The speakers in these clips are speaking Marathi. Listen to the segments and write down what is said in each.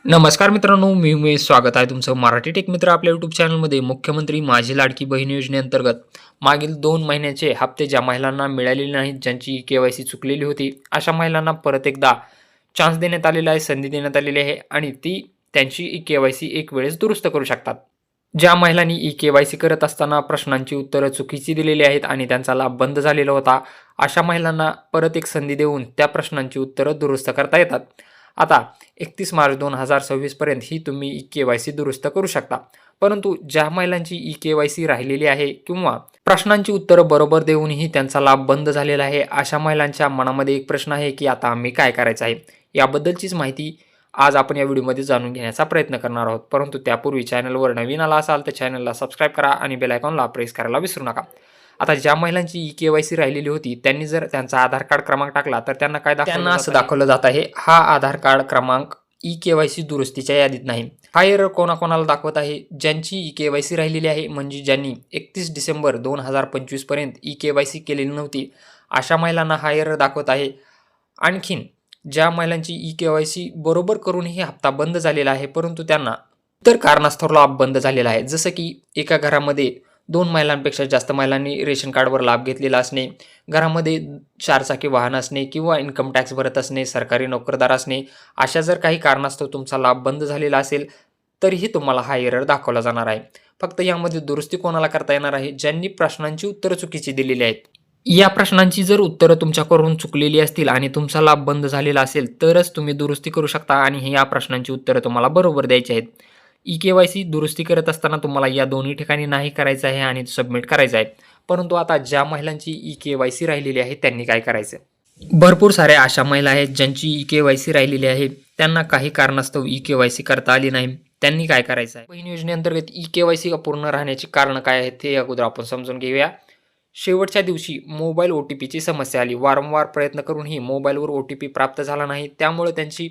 नमस्कार मित्रांनो, मी उमेश. स्वागत आहे तुमचं मराठी टेक मित्र आपल्या यूट्यूब चॅनलमध्ये. मुख्यमंत्री माझी लाडकी बहीण योजनेअंतर्गत मागील 2 महिन्याचे हप्ते ज्या महिलांना मिळालेले नाहीत, ज्यांची के-वाय-सी चुकलेली होती, अशा महिलांना परत एकदा चान्स देण्यात आलेला आहे, संधी देण्यात आलेली आहे आणि ती त्यांची के-वाय-सी एक वेळेस दुरुस्त करू शकतात. ज्या महिलांनी के-वाय-सी करत असताना प्रश्नांची उत्तरं चुकीची दिलेली आहेत आणि त्यांचा लाभ बंद झालेला होता, अशा महिलांना परत एक संधी देऊन त्या प्रश्नांची उत्तरं दुरुस्त करता येतात. आता 31 मार्च 2026 पर्यंत ही तुम्ही के-वाय-सी दुरुस्त करू शकता. परंतु ज्या महिलांची के-वाय-सी राहिलेली आहे किंवा प्रश्नांची उत्तरं बरोबर देऊनही त्यांचा लाभ बंद झालेला आहे, अशा महिलांच्या मनामध्ये एक प्रश्न आहे की आता आम्ही काय करायचं आहे? याबद्दलचीच माहिती आज आपण या व्हिडिओमध्ये जाणून घेण्याचा प्रयत्न करणार आहोत. परंतु त्यापूर्वी चॅनलवर नवीन आला असाल तर चॅनलला सबस्क्राईब करा आणि बेल आयकॉनला प्रेस करायला विसरू नका. आता ज्या महिलांची के-वाय-सी राहिलेली होती, त्यांनी जर त्यांचा आधार कार्ड क्रमांक टाकला तर त्यांना काय त्यांना असं दाखवलं जात आहे, हा आधार कार्ड क्रमांक के-वाय-सी दुरुस्तीच्या यादीत नाही. हा एरर कोणाकोणाला दाखवत आहे? ज्यांची के-वाय-सी राहिलेली आहे, म्हणजे ज्यांनी 31 डिसेंबर 2025 पर्यंत के-वाय-सी केलेली नव्हती, अशा महिलांना हा एरर दाखवत आहे. आणखीन ज्या महिलांची के-वाय-सी बरोबर करूनही हप्ता बंद झालेला आहे, परंतु त्यांना इतर कारणास्तव लाभ बंद झालेला आहे. जसं की एका घरामध्ये 2 महिलांपेक्षा जास्त महिलांनी रेशन कार्डवर लाभ घेतलेला असणे, घरामध्ये 4 चाकी वाहन असणे किंवा इन्कम टॅक्स भरत असणे, सरकारी नोकरदार असणे, अशा जर काही कारणास्तव तुमचा लाभ बंद झालेला असेल, तरीही तुम्हाला हा एरर दाखवला जाणार आहे. फक्त यामध्ये दुरुस्ती कोणाला करता येणार आहे? ज्यांनी प्रश्नांची उत्तरं चुकीची दिलेली आहेत. या प्रश्नांची जर उत्तरं तुमच्याकडून चुकलेली असतील आणि तुमचा लाभ बंद झालेला असेल, तरच तुम्ही दुरुस्ती करू शकता आणि या प्रश्नांची उत्तरं तुम्हाला बरोबर द्यायची आहेत. के-वाय-सी दुरुस्ती करत असताना तुम्हाला या दोन्ही ठिकाणी नाही करायचं आहे आणि सबमिट करायचं आहे. परंतु आता ज्या महिलांची के-वाय-सी राहिलेली आहे, त्यांनी काय करायचं? भरपूर साऱ्या अशा महिला आहेत ज्यांची के-वाय-सी राहिलेली आहे, त्यांना काही कारणास्तव के-वाय-सी करता आली नाही. त्यांनी काय करायचं आहे? बहीण योजनेअंतर्गत के-वाय-सी अपूर्ण राहण्याची कारणं काय आहेत, ते अगोदर आपण समजून घेऊया. शेवटच्या दिवशी मोबाईल ओ-टी-पीची समस्या आली. वारंवार प्रयत्न करूनही मोबाईलवर ओ-टी-पी प्राप्त झाला नाही. त्यामुळे त्यांची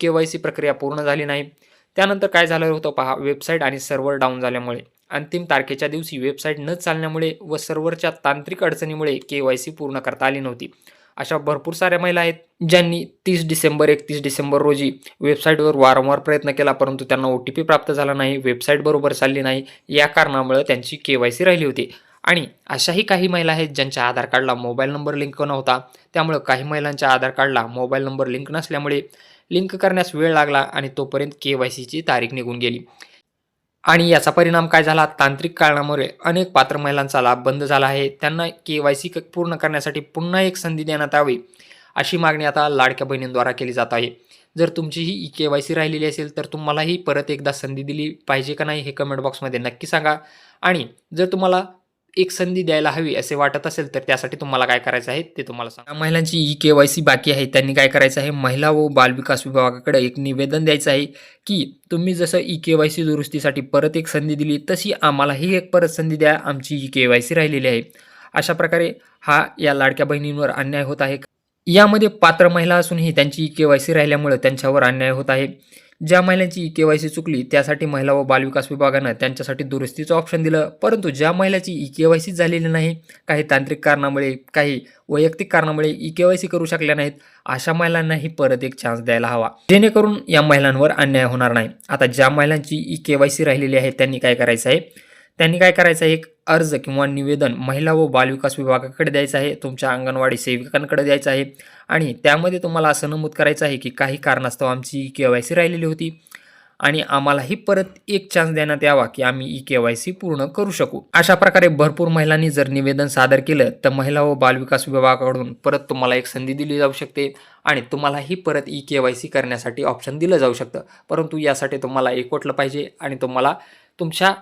के-वाय-सी प्रक्रिया पूर्ण झाली नाही. त्यानंतर काय झालं होतं पहा, वेबसाईट आणि सर्व्हर डाऊन झाल्यामुळे, अंतिम तारखेच्या दिवशी वेबसाईट न चालण्यामुळे व सर्व्हरच्या तांत्रिक अडचणीमुळे के-वाय-सी पूर्ण करता आली नव्हती. अशा भरपूर साऱ्या महिला आहेत ज्यांनी 31 डिसेंबर रोजी वेबसाईटवर वारंवार प्रयत्न केला, परंतु त्यांना ओ-टी-पी प्राप्त झाला नाही, वेबसाईट बरोबर चालली नाही. या कारणामुळे त्यांची के-वाय-सी राहिली होती. आणि अशाही काही महिला आहेत ज्यांच्या आधार कार्डला मोबाईल नंबर लिंक नव्हता. त्यामुळे काही महिलांच्या आधार कार्डला मोबाईल नंबर लिंक नसल्यामुळे लिंक करण्यास वेळ लागला आणि तोपर्यंत के-वाय-सीची तारीख निघून गेली. आणि याचा परिणाम काय झाला? तांत्रिक कारणामुळे अनेक पात्र महिलांचा लाभ बंद झाला आहे. त्यांना के-वाय-सी पूर्ण करण्यासाठी पुन्हा एक संधी देण्यात यावी, अशी मागणी आता लाडक्या बहिणींद्वारा केली जात आहे. जर तुमची ही के-वाय-सी राहिलेली असेल, तर तुम्हालाही परत एकदा संधी दिली पाहिजे का नाही, हे कमेंट बॉक्समध्ये नक्की सांगा. आणि जर तुम्हाला एक संधी द्यायला हवी असे वाटत असेल, तर त्यासाठी तुम्हाला काय करायचं आहे ते तुम्हाला सांगा. महिलांची के-वाय-सी बाकी आहे, त्यांनी काय करायचं आहे? महिला व बालविकास विभागाकडे एक निवेदन द्यायचं आहे की तुम्ही जसं के-वाय-सी दुरुस्तीसाठी परत एक संधी दिली, तशी आम्हालाही एक परत संधी द्या, आमची के-वाय-सी राहिलेली आहे. अशा प्रकारे या लाडक्या बहिणींवर अन्याय होत आहे. यामध्ये पात्र महिला असूनही त्यांची के-वाय-सी राहिल्यामुळे त्यांच्यावर अन्याय होत आहे. ज्या महिलांची के-वाय-सी चुकली, त्यासाठी महिला व बालविकास विभागानं त्यांच्यासाठी दुरुस्तीचं ऑप्शन दिलं. परंतु ज्या महिलाची के-वाय-सी झालेली नाही, काही तांत्रिक कारणामुळे, काही वैयक्तिक कारणामुळे के-वाय-सी करू शकल्या नाहीत, अशा महिलांनाही परत एक चान्स द्यायला हवा, जेणेकरून या महिलांवर अन्याय होणार नाही. आता ज्या महिलांची के-वाय-सी राहिलेली आहे, त्यांनी काय करायचं आहे? एक अर्ज किंवा निवेदन महिला व बालविकास विभागाकडे द्यायचं आहे, तुमच्या अंगणवाडी सेविकांकडे द्यायचं आहे आणि त्यामध्ये तुम्हाला असं नमूद करायचं आहे की काही कारणास्तव आमची के-वाय-सी राहिलेली होती आणि आम्हालाही परत एक चान्स देण्यात यावा की आम्ही के-वाय-सी पूर्ण करू शकू. अशा प्रकारे भरपूर महिलांनी जर निवेदन सादर केलं, तर महिला व बालविकास विभागाकडून परत तुम्हाला एक संधी दिली जाऊ शकते आणि तुम्हालाही परत के-वाय-सी करण्यासाठी ऑप्शन दिलं जाऊ शकतं. परंतु यासाठी तुम्हाला एकवटलं पाहिजे आणि तुम्हाला तुमच्या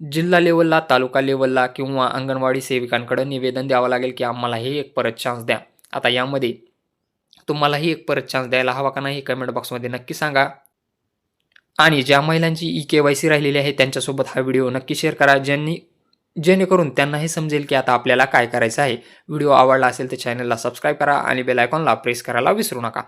जिल्हा लेवलला, तालुका लेवलला किंवा अंगणवाडी सेविकांकडे निवेदन द्यावं लागेल की आम्हालाही एक परत चान्स द्या. आता यामध्ये तुम्हालाही एक परत चान्स द्यायला हवा का नाही, कमेंट बॉक्समध्ये नक्की सांगा. आणि ज्या महिलांची के-वाय-सी राहिलेली आहे, त्यांच्यासोबत हा व्हिडिओ नक्की शेअर करा, जेणेकरून त्यांनाही समजेल की आता आपल्याला काय करायचं आहे. व्हिडिओ आवडला असेल तर चॅनलला सबस्क्राईब करा आणि बेल आयकॉनला प्रेस करायला विसरू नका.